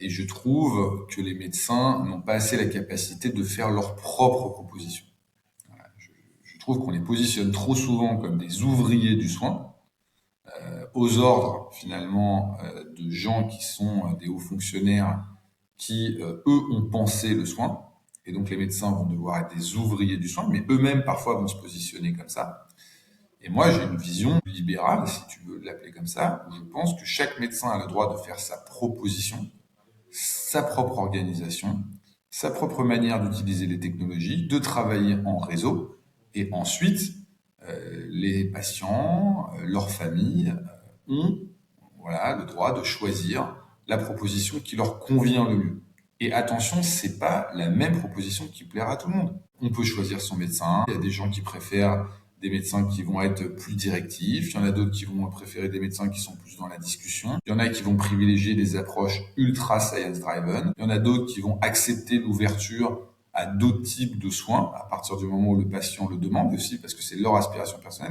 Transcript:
Et je trouve que les médecins n'ont pas assez la capacité de faire leurs propres propositions. Voilà, je trouve qu'on les positionne trop souvent comme des ouvriers du soin, aux ordres finalement de gens qui sont des hauts fonctionnaires qui, eux, ont pensé le soin. Et donc les médecins vont devoir être des ouvriers du soin, mais eux-mêmes parfois vont se positionner comme ça. Et moi, j'ai une vision libérale, si tu veux l'appeler comme ça, où je pense que chaque médecin a le droit de faire sa proposition, sa propre organisation, sa propre manière d'utiliser les technologies, de travailler en réseau, et ensuite, les patients, leurs familles ont voilà, le droit de choisir la proposition qui leur convient le mieux. Et attention, c'est pas la même proposition qui plaira à tout le monde. On peut choisir son médecin. Il y a des gens qui préfèrent des médecins qui vont être plus directifs. Il y en a d'autres qui vont préférer des médecins qui sont plus dans la discussion. Il y en a qui vont privilégier des approches ultra science-driven. Il y en a d'autres qui vont accepter l'ouverture à d'autres types de soins à partir du moment où le patient le demande aussi, parce que c'est leur aspiration personnelle.